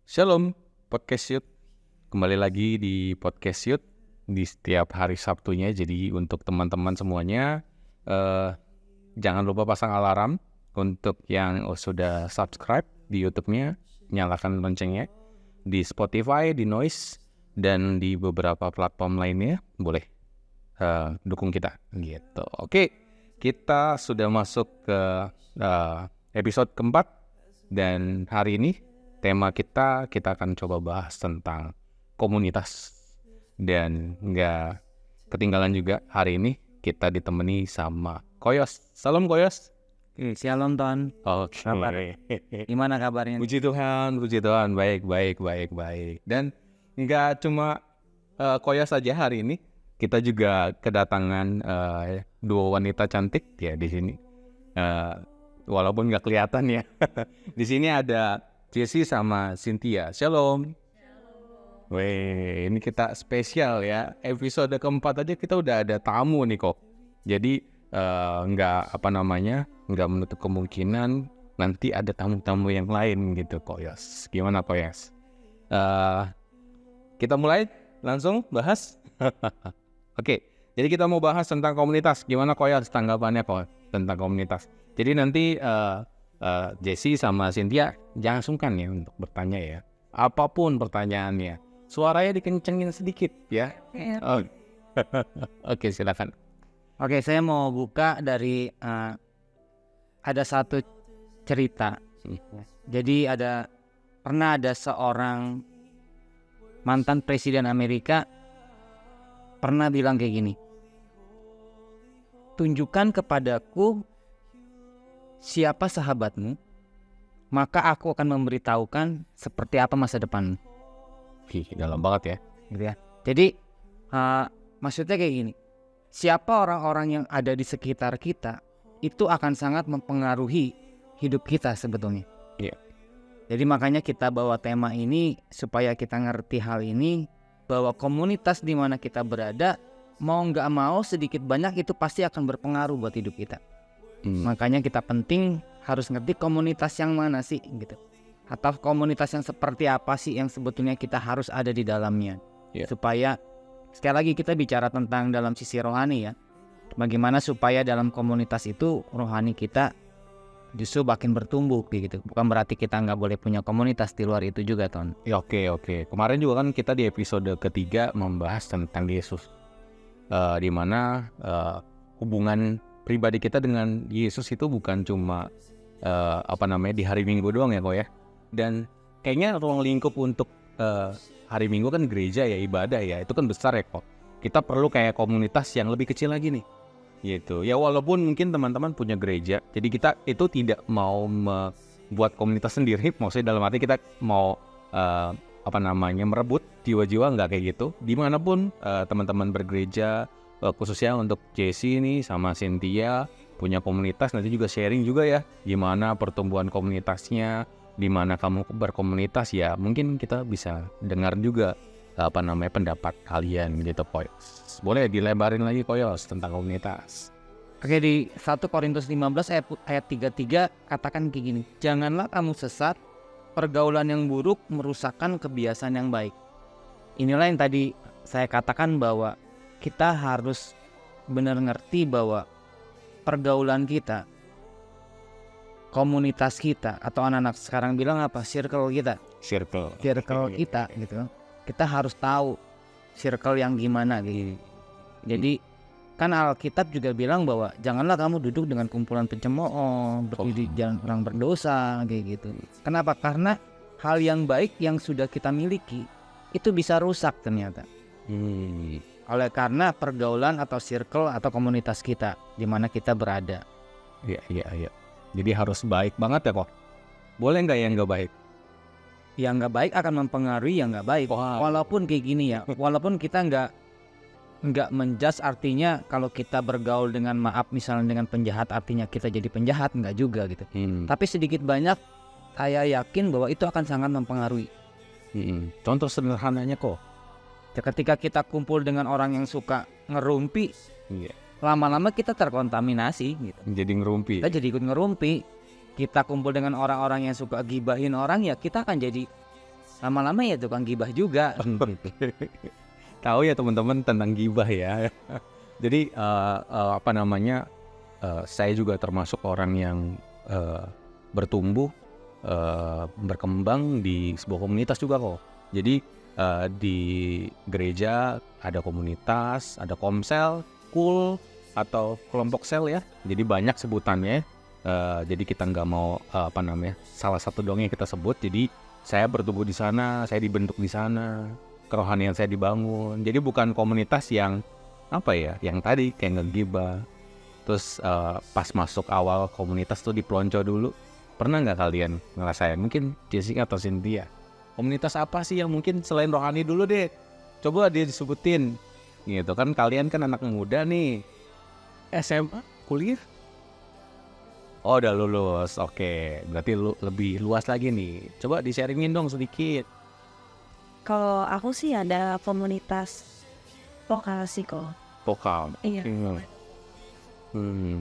Shalom, Podcast Youth. Kembali lagi di Podcast Youth di setiap hari Sabtunya. Jadi untuk teman-teman semuanya, jangan lupa pasang alarm. Untuk yang sudah subscribe di YouTube-nya, nyalakan loncengnya. Di Spotify, di Noise, dan di beberapa platform lainnya, boleh dukung kita. Gitu. Oke, kita sudah masuk ke episode keempat. Dan hari ini tema kita akan coba bahas tentang komunitas. Dan nggak ketinggalan juga hari ini kita ditemani sama Koyos. Salam Koyos. Shalom Ton. Oke. Gimana kabarnya? Puji Tuhan. Baik. Dan nggak cuma Koyos saja hari ini, kita juga kedatangan dua wanita cantik ya di sini. Walaupun nggak kelihatan ya. Di sini ada Jessie sama Cynthia. Shalom. Weh, ini kita spesial ya. Episode keempat aja kita udah ada tamu nih kok. Jadi nggak menutup kemungkinan nanti ada tamu-tamu yang lain gitu kok Yos. Gimana kok Yos? Kita mulai langsung bahas. Oke, jadi kita mau bahas tentang komunitas. Gimana kok Yos tanggapannya kok tentang komunitas? Jadi nanti Jessie sama Cynthia jangan sungkan ya untuk bertanya ya. Apapun pertanyaannya, suaranya dikencengin sedikit ya. Oke, silakan. Oke, saya mau buka dari ada satu cerita. Jadi pernah ada seorang mantan presiden Amerika pernah bilang kayak gini. Tunjukkan kepadaku siapa sahabatmu, maka aku akan memberitahukan seperti apa masa depanmu. Dalam banget ya. Gitu ya. Jadi maksudnya kayak gini. Siapa orang-orang yang ada di sekitar kita itu akan sangat mempengaruhi hidup kita sebetulnya. Iya. Jadi makanya kita bawa tema ini supaya kita ngerti hal ini, bahwa komunitas di mana kita berada mau nggak mau sedikit banyak itu pasti akan berpengaruh buat hidup kita. Makanya kita penting harus ngerti komunitas yang mana sih gitu. Atau komunitas yang seperti apa sih yang sebetulnya kita harus ada di dalamnya. Supaya sekali lagi kita bicara tentang dalam sisi rohani ya. Bagaimana supaya dalam komunitas itu rohani kita justru makin bertumbuh gitu. Bukan berarti kita nggak boleh punya komunitas di luar itu juga Ton. Ya, oke. Kemarin juga kan kita di episode ketiga membahas tentang Yesus. Di mana hubungan pribadi kita dengan Yesus itu bukan cuma di hari Minggu doang ya kok ya. Dan kayaknya ruang lingkup untuk hari Minggu kan gereja ya, ibadah ya, itu kan besar ya kok. Kita perlu kayak komunitas yang lebih kecil lagi nih gitu ya. Walaupun mungkin teman-teman punya gereja, jadi kita itu tidak mau membuat komunitas sendiri. Maksudnya dalam arti kita mau merebut jiwa-jiwa, nggak kayak gitu. Dimanapun teman-teman bergereja, khususnya untuk Jessie nih sama Cynthia punya komunitas, nanti juga sharing juga ya gimana pertumbuhan komunitasnya, di mana kamu berkomunitas ya. Mungkin kita bisa dengar juga pendapat kalian gitu Koyos. Boleh dilebarin lagi Koyos tentang komunitas. Oke, di 1 Korintus 15 ayat 33 katakan kayak gini. Janganlah kamu sesat, pergaulan yang buruk merusakkan kebiasaan yang baik. Inilah yang tadi saya katakan bahwa kita harus benar ngerti bahwa pergaulan kita, komunitas kita, atau anak-anak sekarang bilang apa? Circle kita kita gitu. Kita harus tahu circle yang gimana gitu. Jadi kan Alkitab juga bilang bahwa janganlah kamu duduk dengan kumpulan pencemooh, berdiri di jalan orang berdosa kayak gitu. Kenapa? Karena hal yang baik yang sudah kita miliki itu bisa rusak ternyata. Oleh karena pergaulan atau circle atau komunitas kita di mana kita berada. Iya. Jadi harus baik banget ya kok. Boleh nggak yang nggak baik? Yang nggak baik akan mempengaruhi yang nggak baik. Walaupun kayak gini ya, walaupun kita nggak menjudge, artinya kalau kita bergaul dengan misalnya dengan penjahat artinya kita jadi penjahat, nggak juga gitu. Tapi sedikit banyak saya yakin bahwa itu akan sangat mempengaruhi. Contoh sederhananya kok, ketika kita kumpul dengan orang yang suka ngerumpi, lama-lama kita terkontaminasi gitu. Jadi ngerumpi. Kita jadi ikut ngerumpi. kita kumpul dengan orang-orang yang suka gibahin orang, ya kita akan jadi lama-lama ya tukang gibah juga. Tahu ya teman-teman tentang gibah ya. Jadi saya juga termasuk orang yang bertumbuh, berkembang di sebuah komunitas juga kok. Jadi di gereja ada komunitas, ada komsel, kul atau kelompok sel ya. Jadi banyak sebutannya. Jadi kita nggak mau salah satu doang yang kita sebut. Jadi saya bertumbuh di sana, saya dibentuk di sana, kerohanian saya dibangun. Jadi bukan komunitas yang yang tadi kayak ngegibah. Terus pas masuk awal komunitas tuh dipelonco dulu. Pernah nggak kalian ngerasain? Mungkin Jessica atau Cynthia, komunitas apa sih yang mungkin selain rohani dulu deh? Coba dia disebutin. Gitu kan, kalian kan anak muda nih. SMA, kuliah? Oh udah lulus, oke. Berarti lebih luas lagi nih. Coba di-sharingin dong sedikit. Kalau aku sih ada komunitas vokal sih kok. Vokal. Iya.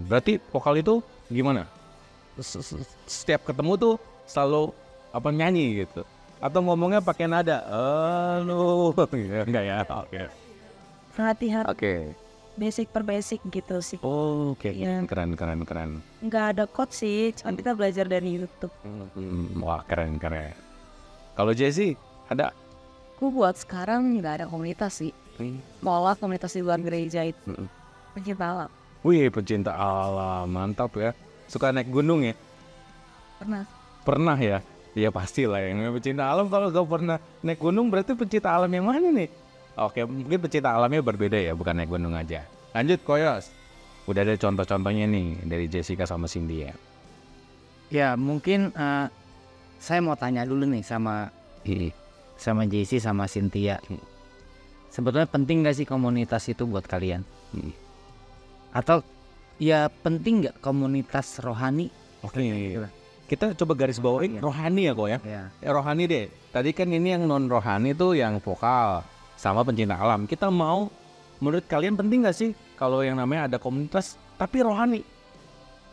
Berarti vokal itu gimana? Setiap ketemu tuh selalu nyanyi gitu? Atau ngomongnya pakai nada? Enggak ya? Oke. Latihan Oke. basic per basic gitu sih. Oh, oke. Iya. Keren. Nggak ada quote sih, cuma kita belajar dari YouTube. Wah, keren. Kalau Jessie, ada? Aku buat sekarang nggak ada komunitas sih. Malah komunitas di luar gereja itu pencinta alam. Wih, pecinta alam, mantap ya. Suka naik gunung ya? Pernah ya? Ya pastilah yang pecinta alam. Kalau gak pernah naik gunung berarti pecinta alam yang mana nih? Oke, mungkin pecinta alamnya berbeda ya, bukan naik gunung aja. Lanjut Koyos. Udah ada contoh-contohnya nih dari Jessica sama Cindy ya. Ya mungkin saya mau tanya dulu nih sama Jessie sama Cynthia. Sebetulnya penting gak sih komunitas itu buat kalian? Atau ya penting gak komunitas rohani? Oke. Kita coba garis bawain rohani ya kok ya. Rohani deh. Tadi kan ini yang non rohani tuh yang vokal sama pencinta alam. Kita mau, menurut kalian penting gak sih kalau yang namanya ada komunitas tapi rohani?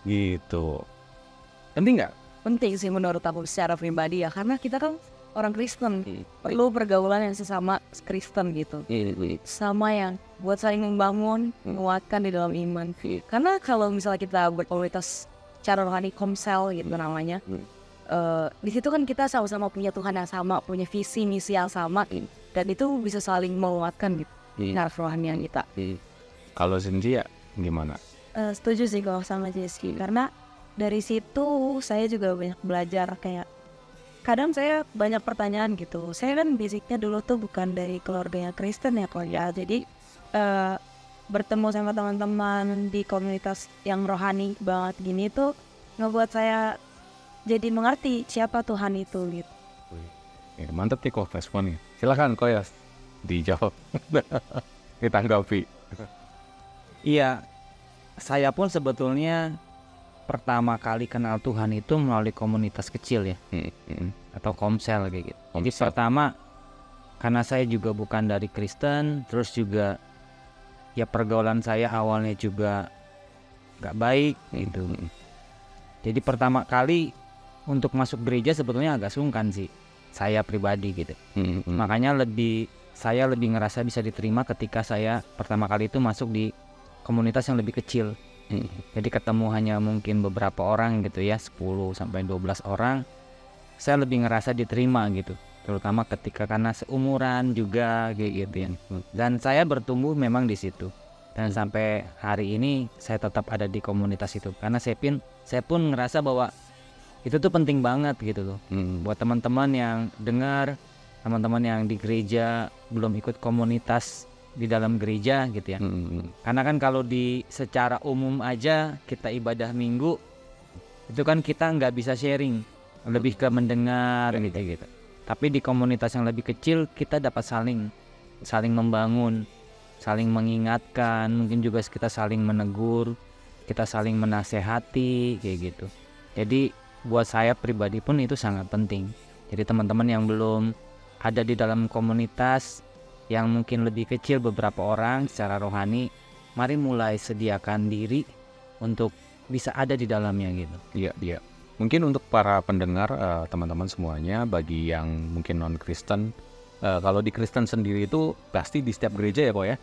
Gitu. Penting gak? Penting sih menurut aku secara pribadi ya, karena kita kan orang Kristen, perlu pergaulan yang sesama Kristen gitu, sama yang buat saling membangun, menguatkan di dalam iman. Karena kalau misalnya kita berkomunitas secara rohani, komsel gitu namanya, di situ kan kita sama-sama punya Tuhan yang sama, punya visi misi yang sama, dan itu bisa saling menguatkan gitu, rohanian kita. Kalau Cynthia gimana? Setuju sih kalau sama Jessie, karena dari situ saya juga banyak belajar. Kayak kadang saya banyak pertanyaan gitu. Saya kan basicnya dulu tuh bukan dari keluarganya Kristen ya kok ya. Jadi bertemu sama teman-teman di komunitas yang rohani banget gini tuh ngebuat saya jadi mengerti siapa Tuhan itu gitu. Mantap nih kok responnya. Silakan Koyas dijawab. Ditanggapi. Iya, saya pun sebetulnya pertama kali kenal Tuhan itu melalui komunitas kecil ya, atau komsel kayak gitu. Jadi pertama karena saya juga bukan dari Kristen, terus juga ya pergaulan saya awalnya juga gak baik gitu. Jadi pertama kali untuk masuk gereja sebetulnya agak sungkan sih, saya pribadi gitu. Makanya saya lebih ngerasa bisa diterima ketika saya pertama kali itu masuk di komunitas yang lebih kecil. Jadi ketemu hanya mungkin beberapa orang gitu ya, 10 sampai 12 orang. Saya lebih ngerasa diterima gitu, terutama ketika karena seumuran juga kayak gitu ya. Dan saya bertumbuh memang di situ. Dan sampai hari ini saya tetap ada di komunitas itu karena saya pun ngerasa bahwa itu tuh penting banget gitu loh. Buat teman-teman yang dengar, teman-teman yang di gereja belum ikut komunitas di dalam gereja gitu ya. Karena kan kalau di secara umum aja kita ibadah minggu itu kan kita nggak bisa sharing, lebih ke mendengar gitu. Tapi di komunitas yang lebih kecil kita dapat saling membangun, saling mengingatkan, mungkin juga kita saling menegur, kita saling menasehati kayak gitu. Jadi buat saya pribadi pun itu sangat penting. Jadi teman-teman yang belum ada di dalam komunitas yang mungkin lebih kecil beberapa orang secara rohani, mari mulai sediakan diri untuk bisa ada di dalamnya gitu. Iya. Mungkin untuk para pendengar, teman-teman semuanya, bagi yang mungkin non-Kristen, kalau di Kristen sendiri itu pasti di setiap gereja ya kok ya,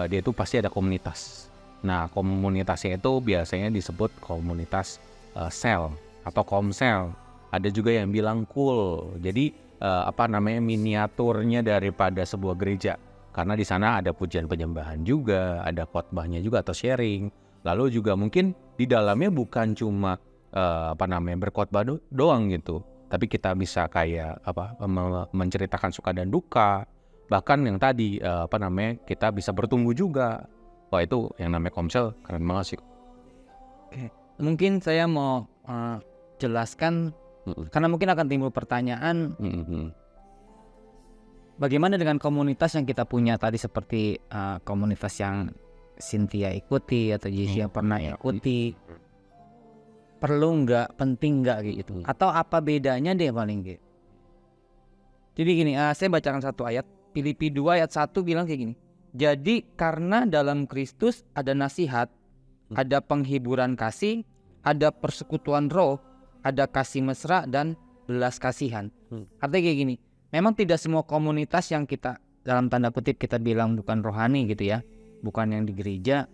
dia itu pasti ada komunitas. Nah, komunitasnya itu biasanya disebut komunitas sel atau komsel. Ada juga yang bilang kul. Jadi miniaturnya daripada sebuah gereja. Karena di sana ada pujian penyembahan juga, ada khotbahnya juga atau sharing. Lalu juga mungkin di dalamnya bukan cuma berkhotbah doang gitu, tapi kita bisa kayak menceritakan suka dan duka, bahkan yang tadi kita bisa bertumbuh juga. Wah, itu yang namanya komsel keren banget sih. Oke, mungkin saya mau jelaskan karena mungkin akan timbul pertanyaan, bagaimana dengan komunitas yang kita punya tadi, seperti komunitas yang Cynthia ikuti atau Jesse yang pernah ikuti. Perlu nggak, penting nggak gitu, atau apa bedanya deh paling gitu. Jadi gini, saya bacakan satu ayat, Filipi 2 ayat 1 bilang kayak gini. Jadi karena dalam Kristus ada nasihat, ada penghiburan kasih, ada persekutuan roh, ada kasih mesra dan belas kasihan. Artinya kayak gini, memang tidak semua komunitas yang kita dalam tanda kutip kita bilang bukan rohani gitu ya, bukan yang di gereja,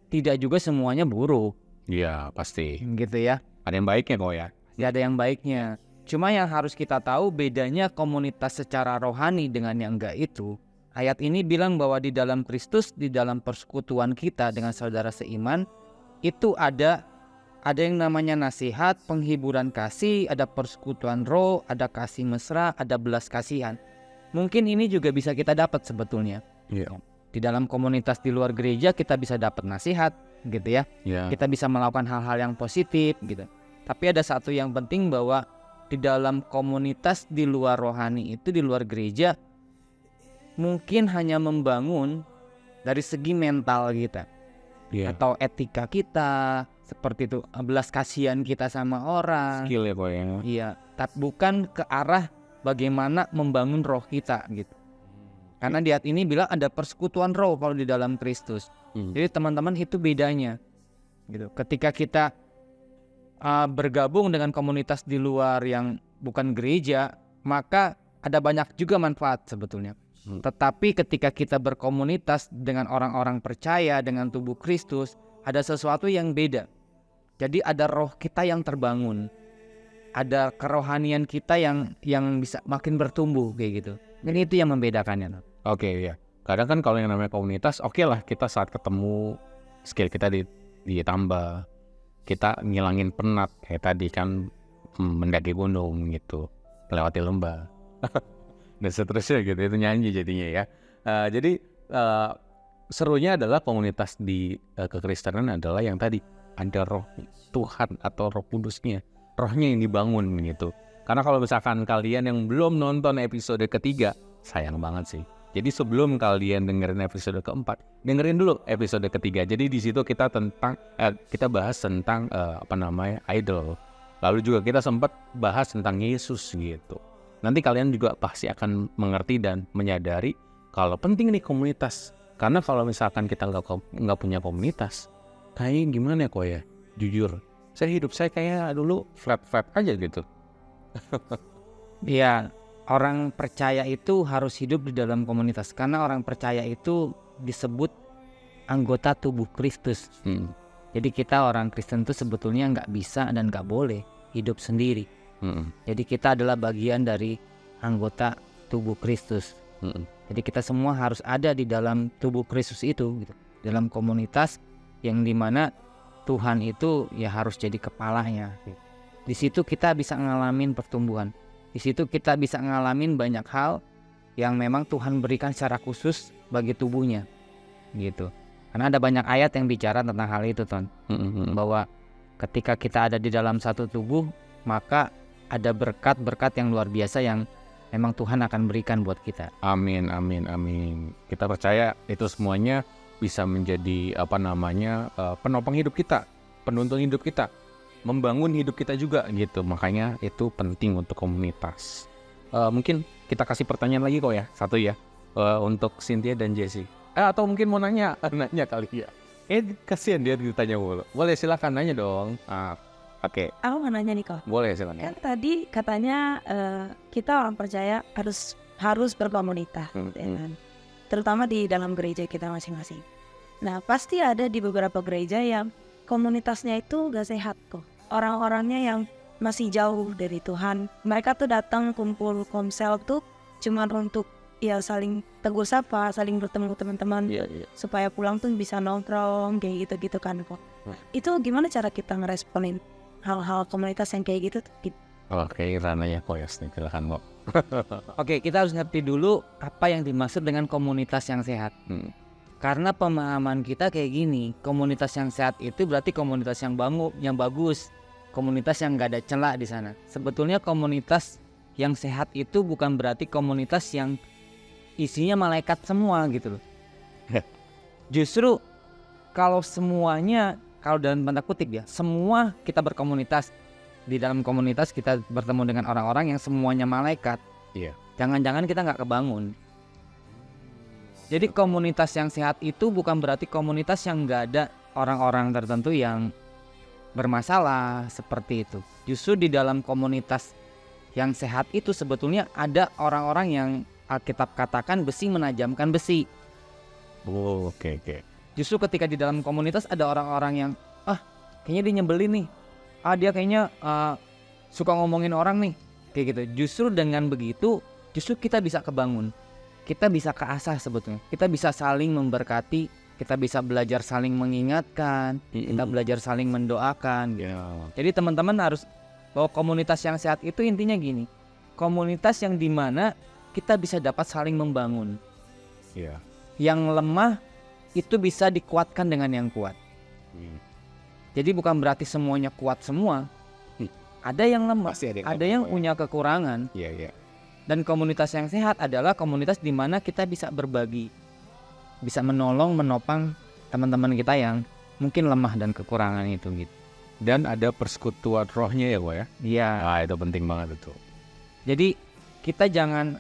tidak juga semuanya buruk. Iya, pasti. Gitu ya. Ada yang baiknya kok ya. Ya, ada yang baiknya. Cuma yang harus kita tahu bedanya komunitas secara rohani dengan yang enggak itu. Ayat ini bilang bahwa di dalam Kristus, di dalam persekutuan kita dengan saudara seiman, itu ada yang namanya nasihat, penghiburan kasih, ada persekutuan roh, ada kasih mesra, ada belas kasihan. Mungkin ini juga bisa kita dapat sebetulnya. Iya. Di dalam komunitas di luar gereja kita bisa dapat nasihat gitu ya. Kita bisa melakukan hal-hal yang positif gitu. Tapi ada satu yang penting, bahwa di dalam komunitas di luar rohani itu, di luar gereja, mungkin hanya membangun dari segi mental kita, atau etika kita, seperti itu, belas kasihan kita sama orang, skill ya kok ya. Iya, tapi bukan ke arah bagaimana membangun roh kita gitu. Karena di ayat ini bilang ada persekutuan roh kalau di dalam Kristus. Jadi teman-teman, itu bedanya gitu. Ketika kita bergabung dengan komunitas di luar yang bukan gereja, maka ada banyak juga manfaat sebetulnya. Tetapi ketika kita berkomunitas dengan orang-orang percaya, dengan tubuh Kristus, ada sesuatu yang beda. Jadi ada roh kita yang terbangun, ada kerohanian kita yang bisa makin bertumbuh kayak gitu. Jadi itu yang membedakannya. Oke, ya. Kadang kan kalau yang namanya komunitas, oke lah kita saat ketemu skill kita ditambah, kita ngilangin penat kayak tadi kan, mendaki gunung gitu, melewati lembah dan seterusnya gitu, itu nyanyi jadinya ya. Jadi serunya adalah komunitas di kekristenan adalah yang tadi ada roh Tuhan atau roh kudusnya, rohnya yang dibangun gitu. Karena kalau misalkan kalian yang belum nonton episode ketiga, sayang banget sih. Jadi sebelum kalian dengerin episode keempat, dengerin dulu episode ketiga. Jadi di situ kita kita bahas tentang idol. Lalu juga kita sempat bahas tentang Yesus gitu. Nanti kalian juga pasti akan mengerti dan menyadari kalau penting nih komunitas. Karena kalau misalkan kita nggak punya komunitas, kayak gimana kok ya? Jujur, hidup saya kayak dulu flat aja gitu. Iya. Orang percaya itu harus hidup di dalam komunitas, karena orang percaya itu disebut anggota tubuh Kristus. Jadi kita orang Kristen itu sebetulnya nggak bisa dan nggak boleh hidup sendiri. Jadi kita adalah bagian dari anggota tubuh Kristus. Jadi kita semua harus ada di dalam tubuh Kristus itu gitu. Dalam komunitas yang dimana Tuhan itu ya harus jadi kepalanya. Di situ kita bisa ngalamin pertumbuhan. Di situ kita bisa ngalamin banyak hal yang memang Tuhan berikan secara khusus bagi tubuhnya gitu. Karena ada banyak ayat yang bicara tentang hal itu, Ton. Bahwa ketika kita ada di dalam satu tubuh, maka ada berkat-berkat yang luar biasa yang memang Tuhan akan berikan buat kita. Amin. Kita percaya itu semuanya bisa menjadi penopang hidup kita, penuntun hidup kita, membangun hidup kita juga gitu. Makanya itu penting untuk komunitas. Mungkin kita kasih pertanyaan lagi kok ya, satu ya, untuk Cynthia dan Jesse. Atau mungkin mau nanya kali ya. Kasihan dia ditanya mulu. Boleh silakan nanya dong. Oke, Aku mau nanya nih kok. boleh silakan. Kan tadi katanya kita orang percaya harus berkomunitas, ya kan? Terutama di dalam gereja kita masing-masing. Nah, pasti ada di beberapa gereja yang komunitasnya itu gak sehat kok. Orang-orangnya yang masih jauh dari Tuhan, mereka tuh datang kumpul komsel tuh cuma untuk ya saling tegur sapa, saling bertemu teman-teman, supaya pulang tuh bisa nongkrong kayak gitu-gitu kan kok. Itu gimana cara kita ngeresponin hal-hal komunitas yang kayak gitu? Oke, rananya Koyos nih, silakan kok. Oke, kita harus ngerti dulu apa yang dimaksud dengan komunitas yang sehat. Karena pemahaman kita kayak gini, komunitas yang sehat itu berarti komunitas yang bagus, komunitas yang gak ada celah di sana. Sebetulnya komunitas yang sehat itu bukan berarti komunitas yang isinya malaikat semua gitu loh. Justru kalau semuanya, kalau dalam tanda kutip ya, semua kita berkomunitas, di dalam komunitas kita bertemu dengan orang-orang yang semuanya malaikat. Iya. Jangan-jangan kita nggak kebangun. Jadi komunitas yang sehat itu bukan berarti komunitas yang nggak ada orang-orang tertentu yang bermasalah seperti itu. Justru di dalam komunitas yang sehat itu sebetulnya ada orang-orang yang Alkitab katakan besi menajamkan besi. Oh, oke. Justru ketika di dalam komunitas ada orang-orang yang kayaknya dia nyebelin nih, dia kayaknya suka ngomongin orang nih, kayak gitu. Justru dengan begitu, justru kita bisa kebangun, kita bisa keasah sebetulnya, kita bisa saling memberkati, kita bisa belajar saling mengingatkan, kita belajar saling mendoakan. Jadi teman-teman harus bahwa komunitas yang sehat itu intinya gini, komunitas yang dimana kita bisa dapat saling membangun. Yang lemah itu bisa dikuatkan dengan yang kuat. Jadi bukan berarti semuanya kuat semua. Ada yang lemah, ada yang punya kekurangan. Dan komunitas yang sehat adalah komunitas di mana kita bisa berbagi, bisa menolong, menopang teman-teman kita yang mungkin lemah dan kekurangan itu gitu. Dan ada persekutuan rohnya ya, Ko ya? Iya. Itu penting banget itu. Jadi kita jangan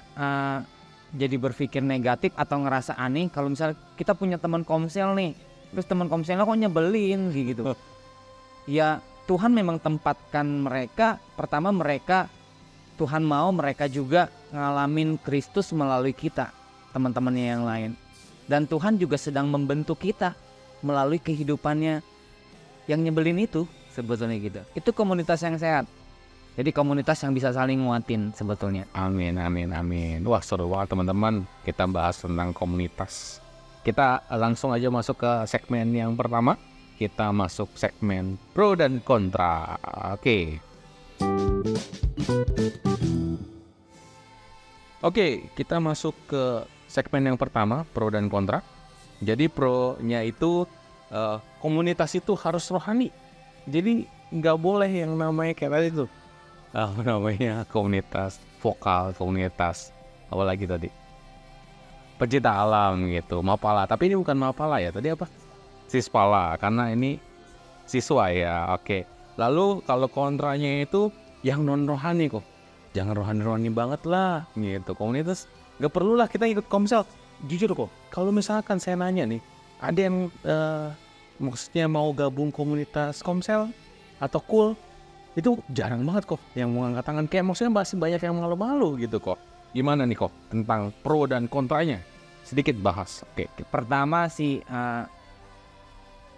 jadi berpikir negatif atau ngerasa aneh kalau misalnya kita punya teman komsel nih, terus teman komselnya kok nyebelin gitu. Ya Tuhan memang tempatkan mereka, pertama mereka Tuhan mau mereka juga ngalamin Kristus melalui kita, teman-temannya yang lain. Dan Tuhan juga sedang membentuk kita melalui kehidupannya yang nyebelin itu sebetulnya gitu. Itu komunitas yang sehat. Jadi komunitas yang bisa saling nguatin sebetulnya. Amin. Wah, seru banget teman-teman. Kita bahas tentang komunitas. Kita langsung aja masuk ke segmen yang pertama. Kita masuk segmen pro dan kontra. Oke, kita masuk ke segmen yang pertama, pro dan kontra. Jadi pro-nya itu komunitas itu harus rohani. Jadi nggak boleh yang namanya kayak tadi tuh. Namanya komunitas vokal, komunitas apa lagi tadi? Pecinta alam gitu, Mapala. Tapi ini bukan Mapala ya, tadi apa? Sispala, karena ini siswa ya. Oke. Lalu kalau kontranya itu yang non rohani kok. Jangan rohani banget lah gitu. Komunitas nggak perlu lah kita ikut komsel. Jujur kok, kalau misalkan saya nanya nih, ada yang maksudnya mau gabung komunitas komsel atau cool, itu jarang banget kok yang mau angkat tangan. Kayak maksudnya masih banyak yang malu-malu gitu kok. Gimana nih kok tentang pro dan kontranya? Sedikit bahas. Oke. Pertama sih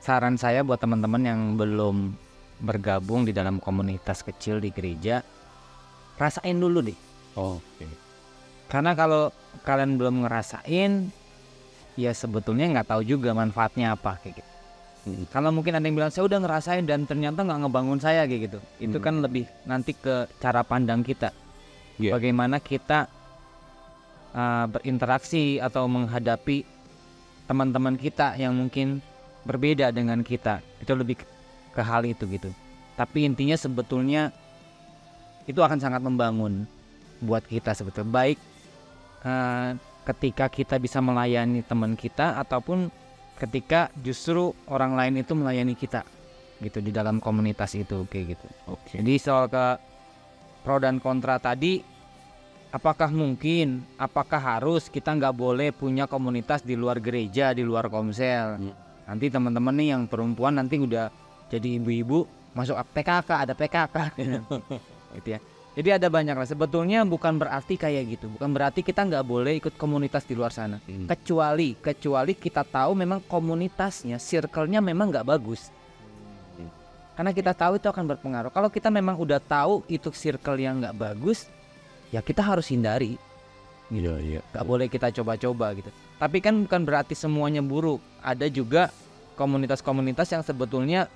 saran saya buat teman-teman yang belum bergabung di dalam komunitas kecil di gereja, rasain dulu deh. Oke. Karena kalau kalian belum ngerasain, ya sebetulnya nggak tahu juga manfaatnya apa kayak gitu. Kalau mungkin ada yang bilang saya udah ngerasain dan ternyata nggak ngebangun saya kayak gitu. Itu kan lebih nanti ke cara pandang kita. Bagaimana kita berinteraksi atau menghadapi teman-teman kita yang mungkin berbeda dengan kita. Itu lebih ke hal itu gitu. Tapi intinya sebetulnya itu akan sangat membangun buat kita sebetulnya. Baik ketika kita bisa melayani teman kita ataupun ketika justru orang lain itu melayani kita gitu di dalam komunitas itu kayak gitu. Jadi soal ke pro dan kontra tadi, apakah mungkin, apakah harus kita nggak boleh punya komunitas di luar gereja, di luar komsel? Nanti teman-teman nih yang perempuan nanti udah jadi ibu-ibu masuk PKK, ada PKK gitu ya. Jadi ada banyak lah. Sebetulnya bukan berarti kayak gitu, bukan berarti kita nggak boleh ikut komunitas di luar sana. Kecuali kita tahu memang komunitasnya, circle-nya memang nggak bagus. Karena kita tahu itu akan berpengaruh. Kalau kita memang udah tahu itu circle yang nggak bagus, ya kita harus hindari. Iya. Nggak boleh kita coba-coba gitu. Tapi kan bukan berarti semuanya buruk. Ada juga komunitas-komunitas yang sebetulnya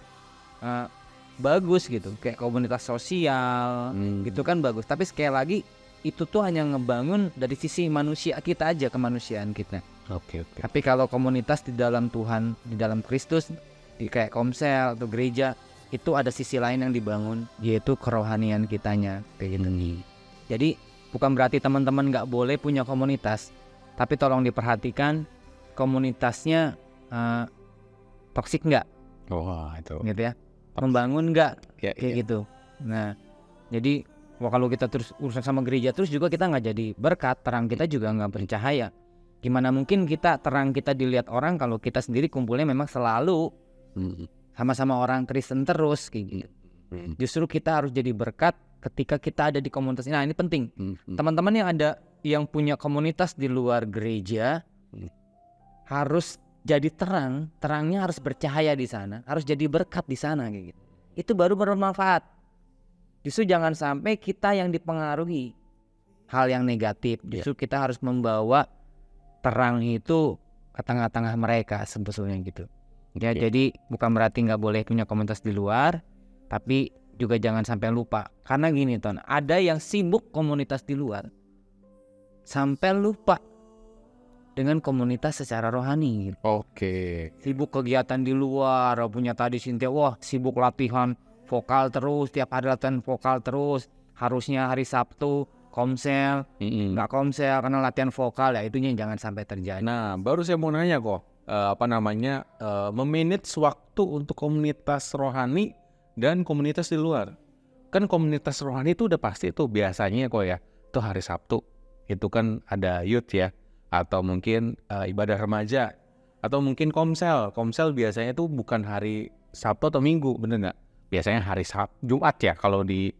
bagus gitu, kayak komunitas sosial gitu kan bagus. Tapi sekali lagi itu tuh hanya ngebangun dari sisi manusia kita aja, kemanusiaan kita. Oke. Tapi kalau komunitas di dalam Tuhan, di dalam Kristus, kayak komsel atau gereja, itu ada sisi lain yang dibangun, yaitu kerohanian kitanya kayak gitu. Jadi bukan berarti teman-teman nggak boleh punya komunitas, tapi tolong diperhatikan komunitasnya toksik nggak, Wah, itu. gitu ya, membangun nggak Ya, kayak gitu. Nah, jadi kalau kita terus urusan sama gereja terus juga kita nggak jadi berkat, terang kita juga nggak bercahaya. Gimana mungkin terang kita dilihat orang kalau kita sendiri kumpulnya memang selalu sama-sama orang Kristen terus kayak gitu. Justru kita harus jadi berkat ketika kita ada di komunitas. Nah, ini penting. Teman-teman yang punya komunitas di luar gereja harus jadi terangnya harus bercahaya di sana, harus jadi berkat di sana kayak gitu. Itu baru bermanfaat. Justru jangan sampai kita yang dipengaruhi hal yang negatif. Justru kita harus membawa terang itu ke tengah-tengah mereka sebetulnya gitu. Ya, jadi bukan berarti nggak boleh punya komunitas di luar, tapi juga jangan sampai lupa. Karena gini Ton, ada yang sibuk komunitas di luar sampai lupa dengan komunitas secara rohani gitu. Oke. Sibuk kegiatan di luar, punya tadi Cynthia, wah sibuk latihan vokal terus, tiap hari latihan vokal terus, harusnya hari Sabtu komsel, nggak komsel karena latihan vokal, ya itunya jangan sampai terjadi. Nah, baru saya mau nanya kok, memanage waktu untuk komunitas rohani dan komunitas di luar. Kan komunitas rohani itu udah pasti tuh biasanya kok ya, tuh hari Sabtu itu kan ada youth ya, atau mungkin ibadah remaja, atau mungkin komsel biasanya tuh bukan hari Sabtu atau Minggu, bener nggak? Biasanya hari Jumat ya kalau di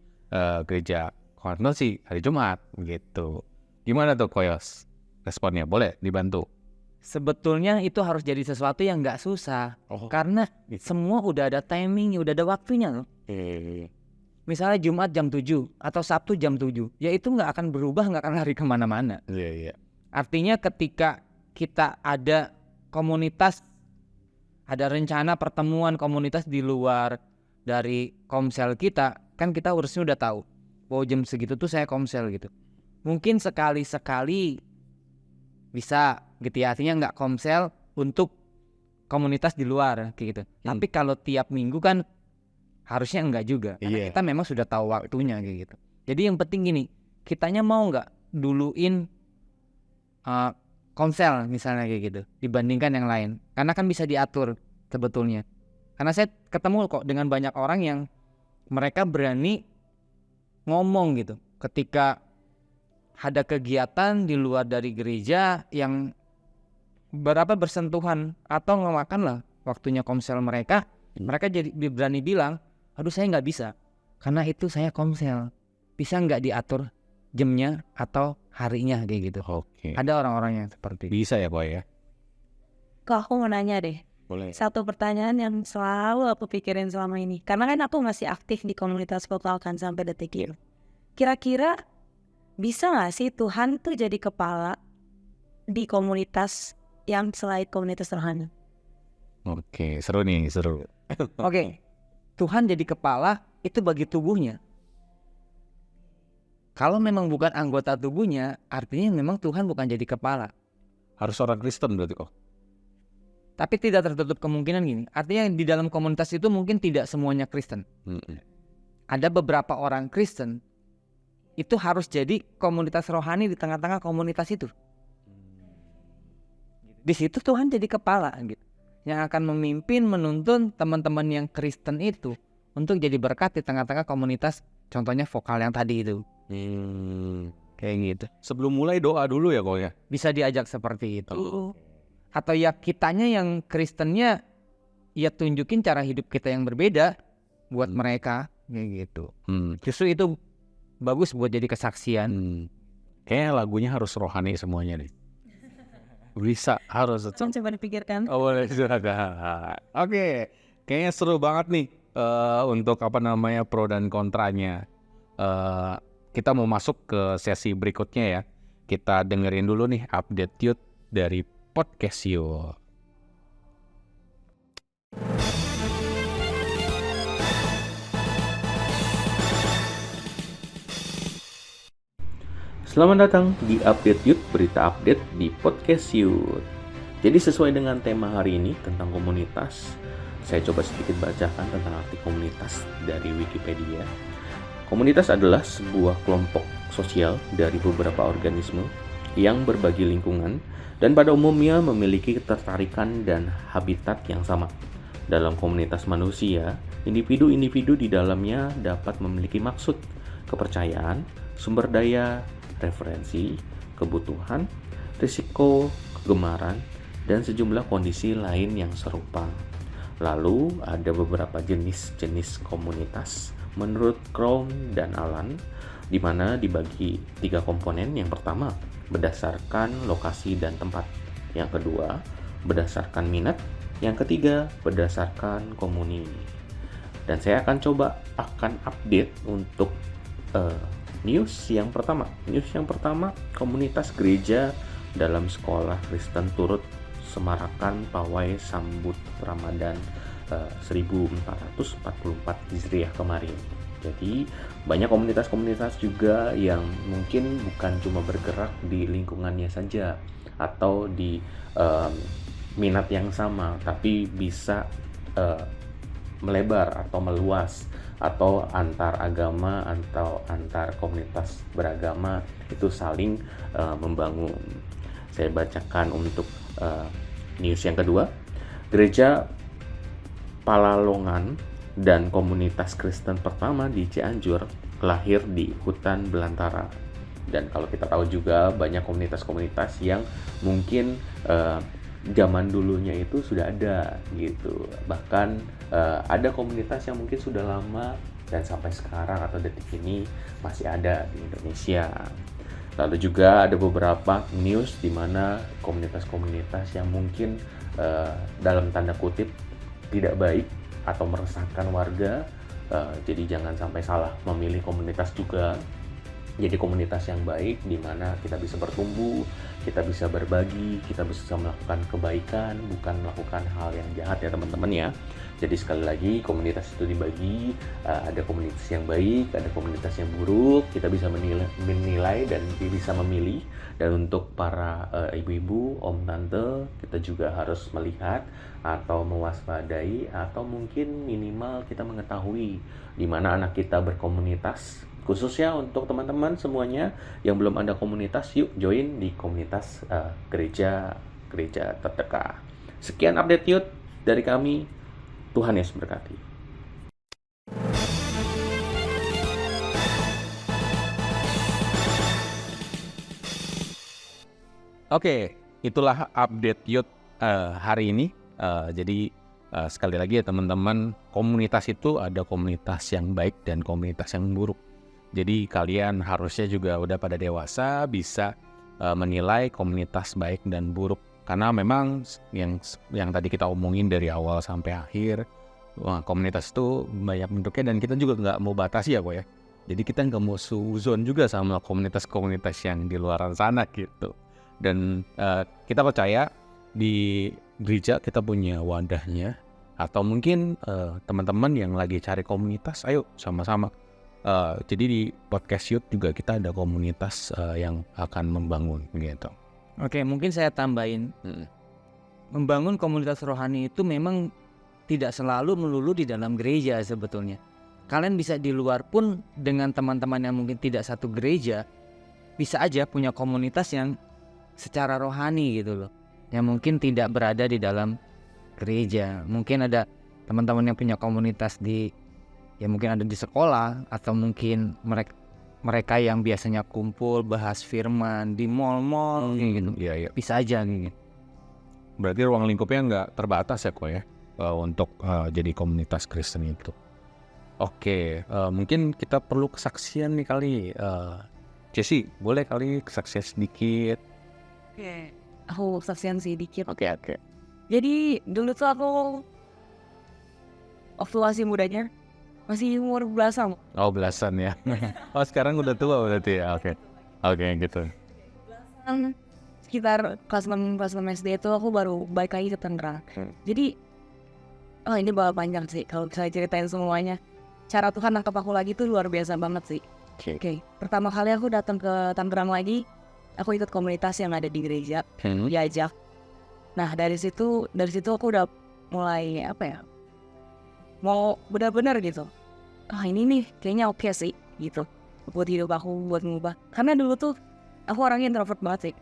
gereja konvensional sih hari Jumat gitu. Gimana tuh Koyos? Responnya boleh dibantu? Sebetulnya itu harus jadi sesuatu yang nggak susah, karena semua udah ada timingnya, udah ada waktunya loh. Misalnya Jumat jam 7 atau Sabtu jam 7, ya itu nggak akan berubah, nggak akan lari kemana-mana. Iya. Artinya ketika kita ada komunitas, ada rencana pertemuan komunitas di luar dari komsel kita, kan kita harusnya udah tahu bahwa jam segitu tuh saya komsel gitu. Mungkin sekali-sekali bisa gitu ya, artinya nggak komsel untuk komunitas di luar kayak gitu. Tapi kalau tiap minggu kan harusnya enggak juga, karena kita memang sudah tahu waktunya kayak gitu. Jadi yang penting gini, kitanya mau nggak duluin komsel misalnya kayak gitu dibandingkan yang lain, karena kan bisa diatur sebetulnya. Karena saya ketemu kok dengan banyak orang yang mereka berani ngomong gitu ketika ada kegiatan di luar dari gereja yang bersentuhan atau ngemakan lah waktunya komsel mereka. Mereka jadi berani bilang, aduh saya nggak bisa karena itu saya komsel, bisa nggak diatur jamnya atau harinya kayak gitu. Oke. Ada orang-orang yang seperti Bisa ya Boy ya? Kok aku mau nanya deh, Boleh. satu pertanyaan yang selalu aku pikirin selama ini, karena kan aku masih aktif di komunitas vokal kan sampai detik ini. Kira-kira bisa gak sih Tuhan tuh jadi kepala di komunitas yang selain komunitas rohani? Oke, seru nih, seru. Oke, Tuhan jadi kepala itu bagi tubuhnya. Kalau memang bukan anggota tubuhnya, artinya memang Tuhan bukan jadi kepala. Harus orang Kristen berarti kok. Tapi tidak tertutup kemungkinan gini, artinya di dalam komunitas itu mungkin tidak semuanya Kristen. Ada beberapa orang Kristen itu harus jadi komunitas rohani di tengah-tengah komunitas itu. Di situ Tuhan jadi kepala gitu, yang akan memimpin, menuntun teman-teman yang Kristen itu untuk jadi berkat di tengah-tengah komunitas, contohnya vokal yang tadi itu. Kayak gitu. Sebelum mulai doa dulu ya kok ya? Bisa diajak seperti itu. Atau ya kitanya yang Kristennya ya tunjukin cara hidup kita yang berbeda buat mereka kayak gitu. Hmm. Justru itu bagus buat jadi kesaksian. Kayaknya lagunya harus rohani semuanya nih. Bisa, harus. Coba dipikirkan. Oh, boleh. Oke, kayaknya seru banget nih untuk pro dan kontranya. Kita mau masuk ke sesi berikutnya ya. Kita dengerin dulu nih update youth dari Podcast Youth. Selamat datang di Update Youth, berita update di Podcast Youth. Jadi sesuai dengan tema hari ini tentang komunitas, saya coba sedikit bacakan tentang arti komunitas dari Wikipedia. Komunitas adalah sebuah kelompok sosial dari beberapa organisme yang berbagi lingkungan dan pada umumnya memiliki ketertarikan dan habitat yang sama. Dalam komunitas manusia, individu-individu di dalamnya dapat memiliki maksud, kepercayaan, sumber daya, referensi, kebutuhan, risiko, kegemaran, dan sejumlah kondisi lain yang serupa. Lalu ada beberapa jenis-jenis komunitas menurut Crown dan Alan, di mana dibagi 3 komponen. Yang pertama, berdasarkan lokasi dan tempat. Yang kedua, berdasarkan minat. Yang ketiga, berdasarkan komuni. Dan saya akan update untuk news yang pertama. Komunitas gereja dalam sekolah Kristen turut semarakan pawai sambut Ramadan 1444 Hijriah kemarin. Jadi banyak komunitas-komunitas juga yang mungkin bukan cuma bergerak di lingkungannya saja atau di minat yang sama, tapi bisa melebar atau meluas, atau antar agama atau antar komunitas beragama itu saling membangun. Saya bacakan untuk news yang kedua. Gereja Palalongan dan komunitas Kristen pertama di Cianjur lahir di hutan belantara. Dan kalau kita tahu juga banyak komunitas-komunitas yang mungkin zaman dulunya itu sudah ada gitu. Bahkan ada komunitas yang mungkin sudah lama dan sampai sekarang atau detik ini masih ada di Indonesia. Lalu juga ada beberapa news di mana komunitas-komunitas yang mungkin dalam tanda kutip tidak baik atau meresahkan warga. Jadi jangan sampai salah memilih komunitas juga. Jadi komunitas yang baik di mana kita bisa bertumbuh, kita bisa berbagi, kita bisa melakukan kebaikan, bukan melakukan hal yang jahat ya teman-teman ya. Jadi sekali lagi komunitas itu dibagi, ada komunitas yang baik, ada komunitas yang buruk, kita bisa menilai dan bisa memilih. Dan untuk para ibu-ibu, om, tante, kita juga harus melihat atau mewaspadai atau mungkin minimal kita mengetahui di mana anak kita berkomunitas. Khususnya untuk teman-teman semuanya yang belum ada komunitas, yuk join di komunitas gereja terdekat. Sekian update youth dari kami. Tuhan Yesus berkati. Oke, itulah update youth hari ini. Jadi sekali lagi ya teman-teman, komunitas itu ada komunitas yang baik dan komunitas yang buruk. Jadi kalian harusnya juga udah pada dewasa bisa menilai komunitas baik dan buruk. Karena memang yang tadi kita omongin dari awal sampai akhir, komunitas itu banyak bentuknya dan kita juga nggak mau batasi ya kok ya. Jadi kita nggak mau suzon juga sama komunitas-komunitas yang di luar sana gitu. Dan kita percaya di gereja kita punya wadahnya. Atau mungkin teman-teman yang lagi cari komunitas, ayo sama-sama. Jadi di Podcast Youth juga kita ada komunitas yang akan membangun gitu. Oke, mungkin saya tambahin. Membangun komunitas rohani itu memang tidak selalu melulu di dalam gereja sebetulnya. Kalian bisa di luar pun dengan teman-teman yang mungkin tidak satu gereja, bisa aja punya komunitas yang secara rohani gitu loh. Yang mungkin tidak berada di dalam gereja. Mungkin ada teman-teman yang punya komunitas mungkin ada di sekolah, atau mungkin mereka yang biasanya kumpul bahas firman di mall-mall gitu. Iya. Bisa aja gitu. Berarti ruang lingkupnya nggak terbatas ya kok ya untuk jadi komunitas Kristen itu. Oke, mungkin kita perlu kesaksian nih kali. Jesse, boleh kali kesaksian sedikit? Oke. Aku kesaksian sih dikit. Oke. Jadi dulu tuh aku waktu masih mudanya, masih umur belasan. Oh, belasan ya. Oh, sekarang udah tua berarti ya. Oke, gitu. Sekitar kelas 6 SD itu aku baru balik lagi ke Tangerang. Jadi ini bakal panjang sih kalau saya ceritain semuanya. Cara Tuhan nangkep aku lagi tuh luar biasa banget sih. Oke. Pertama kali aku datang ke Tangerang lagi, aku ikut komunitas yang ada di gereja, diajak. Nah dari situ aku udah mulai mau benar-benar gitu. Ini nih kayaknya oke sih gitu buat hidup aku, buat ngubah. Karena dulu tuh aku orangnya introvert banget sih.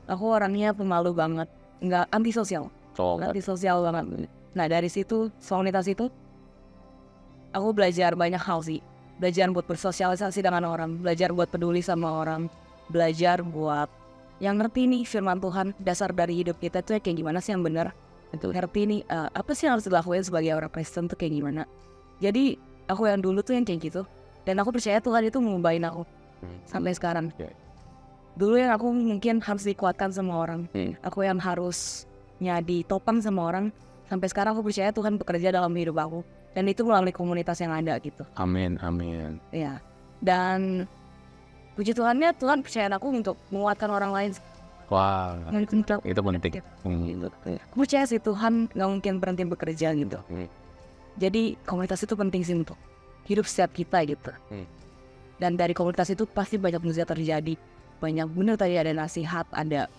Aku orangnya pemalu banget, nggak antisosial banget. Nah dari situ komunitas itu aku belajar banyak hal sih. Belajar buat bersosialisasi dengan orang, belajar buat peduli sama orang, belajar buat yang ngerti nih firman Tuhan, dasar dari hidup kita tuh kayak gimana sih yang benar. Ngerti nih apa sih yang harus dilakuin sebagai orang Kristen tuh kayak gimana. Jadi aku yang dulu tuh yang kayak gitu, dan aku percaya Tuhan itu ngubahin aku sampai sekarang. Dulu yang aku mungkin harus dikuatkan sama orang, aku yang harusnya ditopang sama orang, sampai sekarang aku percaya Tuhan bekerja dalam hidup aku, dan itu melalui komunitas yang ada gitu. Amin. Ya, dan puji Tuhannya Tuhan percaya aku untuk menguatkan orang lain. Wah, itu penting. Aku percaya sih Tuhan gak mungkin berhenti bekerja gitu. Jadi komunitas itu penting sih untuk hidup setiap kita gitu. Dan dari komunitas itu pasti banyak mujizat terjadi. Banyak bener tadi ada nasihat, ada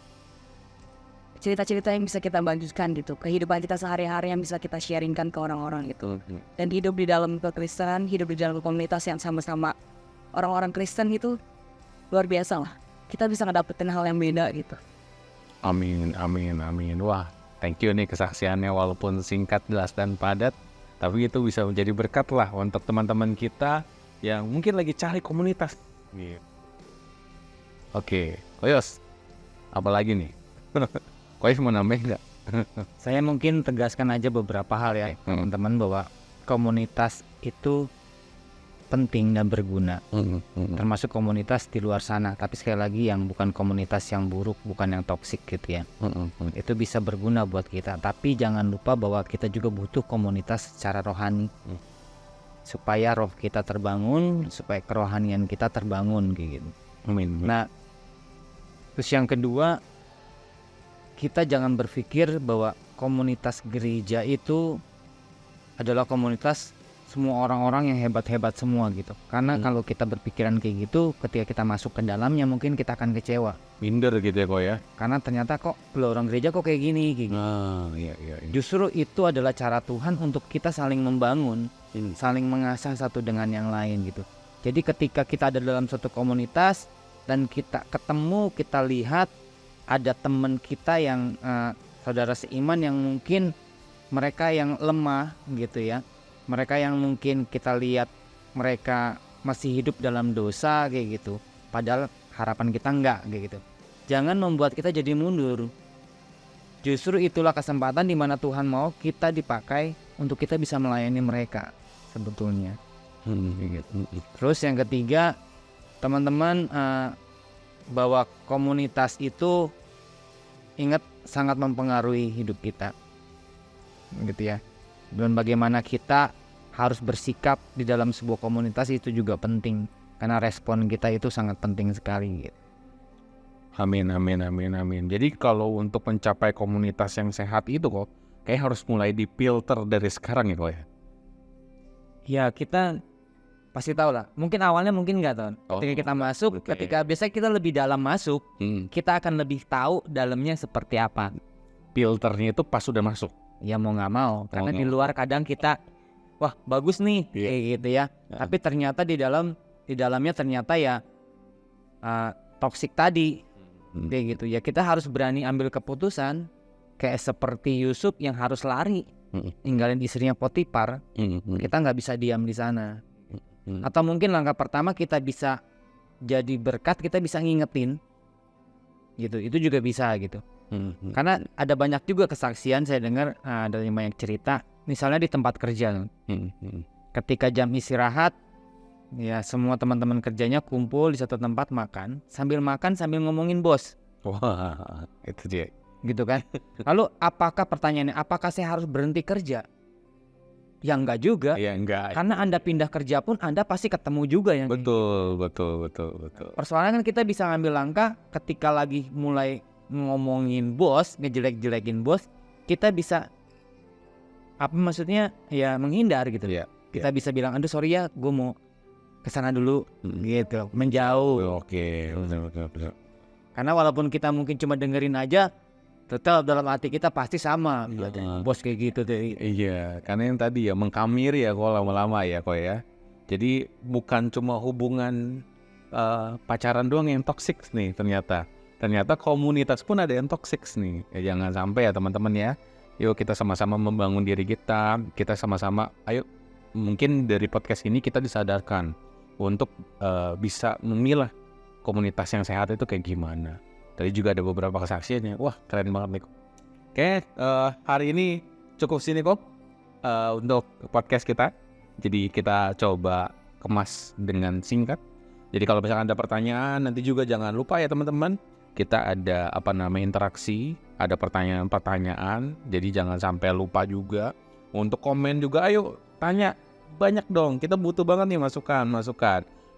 cerita-cerita yang bisa kita bagikan gitu. Kehidupan kita sehari-hari yang bisa kita sharingkan ke orang-orang gitu. Dan hidup di dalam kekristenan, hidup di dalam komunitas yang sama-sama orang-orang Kristen gitu, luar biasa lah. Kita bisa ngedapetin hal yang beda gitu. Amin. Wah, thank you nih kesaksiannya, walaupun singkat, jelas, dan padat. Tapi itu bisa menjadi berkat lah untuk teman-teman kita yang mungkin lagi cari komunitas. Oke, Koyos, apa lagi nih? Koyos mau nambahin nggak? Saya mungkin tegaskan aja beberapa hal ya teman-teman, bahwa komunitas itu penting dan berguna, termasuk komunitas di luar sana. Tapi sekali lagi yang bukan komunitas yang buruk, bukan yang toksik gitu ya. Itu bisa berguna buat kita. Tapi jangan lupa bahwa kita juga butuh komunitas secara rohani, supaya roh kita terbangun, supaya kerohanian kita terbangun kayak gitu. Amin. Nah, terus yang kedua, kita jangan berpikir bahwa komunitas gereja itu adalah komunitas semua orang-orang yang hebat-hebat semua gitu. Karena kalau kita berpikiran kayak gitu, ketika kita masuk ke dalamnya mungkin kita akan kecewa. Minder gitu ya kok ya. Karena ternyata kok orang gereja kok kayak gini. Iya. Justru itu adalah cara Tuhan untuk kita saling membangun, saling mengasah satu dengan yang lain gitu. Jadi ketika kita ada dalam suatu komunitas dan kita ketemu, kita lihat ada teman kita yang saudara seiman yang mungkin mereka yang lemah gitu ya. Mereka yang mungkin kita lihat mereka masih hidup dalam dosa kayak gitu. Padahal harapan kita enggak kayak gitu. Jangan membuat kita jadi mundur. Justru itulah kesempatan di mana Tuhan mau kita dipakai untuk kita bisa melayani mereka sebetulnya. Terus yang ketiga, teman-teman, bahwa komunitas itu ingat sangat mempengaruhi hidup kita, gitu ya. Dan bagaimana kita harus bersikap di dalam sebuah komunitas itu juga penting, karena respon kita itu sangat penting sekali gitu. Amin. Jadi kalau untuk mencapai komunitas yang sehat itu kok kayak harus mulai difilter dari sekarang ya kok ya. Ya kita pasti tahu lah. Mungkin awalnya mungkin nggak tahu. Ketika kita masuk, ketika biasanya kita lebih dalam masuk, kita akan lebih tahu dalamnya seperti apa. Filternya itu pas sudah masuk. Ya mau nggak mau, karena di luar kadang kita, wah bagus nih kayak gitu ya. Tapi ternyata di dalamnya ternyata ya toksik tadi, kayak gitu ya. Kita harus berani ambil keputusan, kayak seperti Yusuf yang harus lari, ninggalin istrinya Potifar. Kita nggak bisa diam di sana. Atau mungkin langkah pertama kita bisa jadi berkat, kita bisa ngingetin, gitu. Itu juga bisa gitu. Karena ada banyak juga kesaksian saya dengar dari banyak cerita, misalnya di tempat kerja, Ketika jam istirahat, ya semua teman-teman kerjanya kumpul di satu tempat makan sambil ngomongin bos, Wah, itu dia. gitu kan. Lalu pertanyaannya, apakah saya harus berhenti kerja? Ya enggak juga. Iya, enggak. Karena Anda pindah kerja pun Anda pasti ketemu juga yang kayak gitu. Betul. Persoalannya kan kita bisa ngambil langkah ketika lagi mulai ngomongin bos, ngejelek-jelekin bos, kita bisa ya menghindar gitu. Iya. Kita bisa bilang, aduh sorry ya, gue mau kesana dulu, gitu, menjauh. Oke, betul. Karena walaupun kita mungkin cuma dengerin aja, tetap dalam hati kita pasti sama. Bos kayak gitu deh. Iya, karena yang tadi ya mengkamir ya kok lama-lama ya kok ya. Jadi bukan cuma hubungan pacaran doang yang toksik nih ternyata. Ternyata komunitas pun ada yang toksik nih. Ya, jangan sampai ya teman-teman ya. Yuk kita sama-sama membangun diri kita. Kita sama-sama, ayo mungkin dari podcast ini kita disadarkan untuk bisa memilah komunitas yang sehat itu kayak gimana. Tadi juga ada beberapa kesaksiannya. Wah, keren banget nih. Oke, hari ini cukup sini kok untuk podcast kita. Jadi kita coba kemas dengan singkat. Jadi kalau misalkan ada pertanyaan, nanti juga jangan lupa ya teman-teman. Kita ada interaksi, ada pertanyaan-pertanyaan. Jadi jangan sampai lupa juga. Untuk komen juga, ayo tanya banyak dong. Kita butuh banget nih masukan.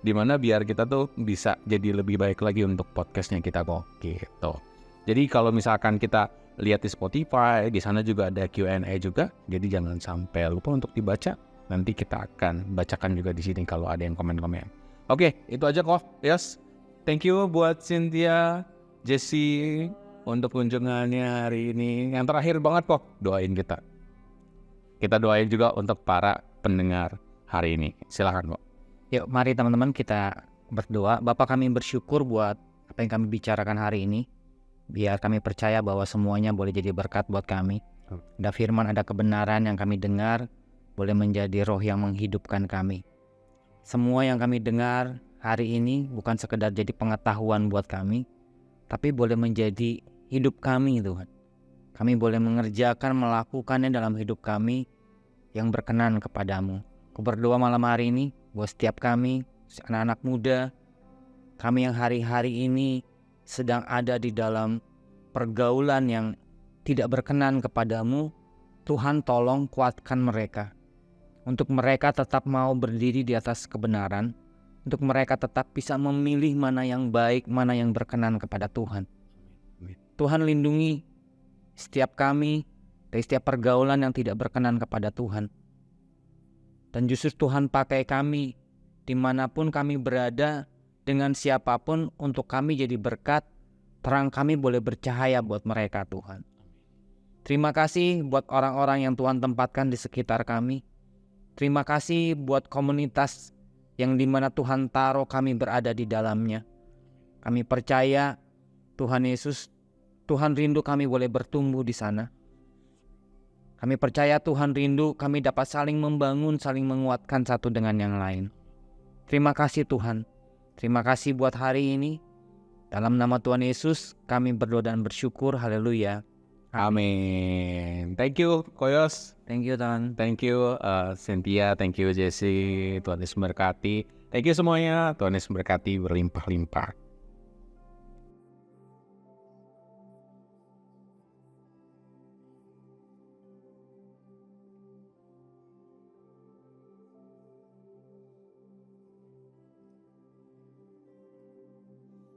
Dimana biar kita tuh bisa jadi lebih baik lagi untuk podcastnya kita kok gitu. Jadi kalau misalkan kita lihat di Spotify, di sana juga ada Q&A juga. Jadi jangan sampai lupa untuk dibaca. Nanti kita akan bacakan juga di sini kalau ada yang komen-komen. Oke, itu aja kok. Yes. Thank you buat Cynthia, Jesse untuk kunjungannya hari ini. Yang terakhir banget kok, doain kita. Kita doain juga untuk para pendengar hari ini. Silakan kok. Yuk mari teman-teman kita berdoa. Bapa, kami bersyukur buat apa yang kami bicarakan hari ini. Biar kami percaya bahwa semuanya boleh jadi berkat buat kami. Ada firman, ada kebenaran yang kami dengar, boleh menjadi roh yang menghidupkan kami. Semua yang kami dengar hari ini bukan sekedar jadi pengetahuan buat kami, tapi boleh menjadi hidup kami Tuhan. Kami boleh mengerjakan, melakukannya dalam hidup kami yang berkenan kepadamu. Aku berdoa malam hari ini buat setiap kami, anak-anak muda, kami yang hari-hari ini sedang ada di dalam pergaulan yang tidak berkenan kepadamu. Tuhan tolong kuatkan mereka, untuk mereka tetap mau berdiri di atas kebenaran, untuk mereka tetap bisa memilih mana yang baik, mana yang berkenan kepada Tuhan. Tuhan lindungi setiap kami dari setiap pergaulan yang tidak berkenan kepada Tuhan. Dan justru Tuhan pakai kami dimanapun kami berada, dengan siapapun, untuk kami jadi berkat. Terang kami boleh bercahaya buat mereka Tuhan. Terima kasih buat orang-orang yang Tuhan tempatkan di sekitar kami. Terima kasih buat komunitas yang dimana Tuhan taruh kami berada di dalamnya. Kami percaya Tuhan Yesus, Tuhan rindu kami boleh bertumbuh di sana. Kami percaya Tuhan rindu kami dapat saling membangun, saling menguatkan satu dengan yang lain. Terima kasih Tuhan. Terima kasih buat hari ini. Dalam nama Tuhan Yesus kami berdoa dan bersyukur. Haleluya. Amin. Thank you Koyos. Thank you Tuhan. Thank you Cynthia. Thank you Jesse. Tuhan Yesus memberkati. Thank you semuanya. Tuhan Yesus memberkati berlimpah-limpah.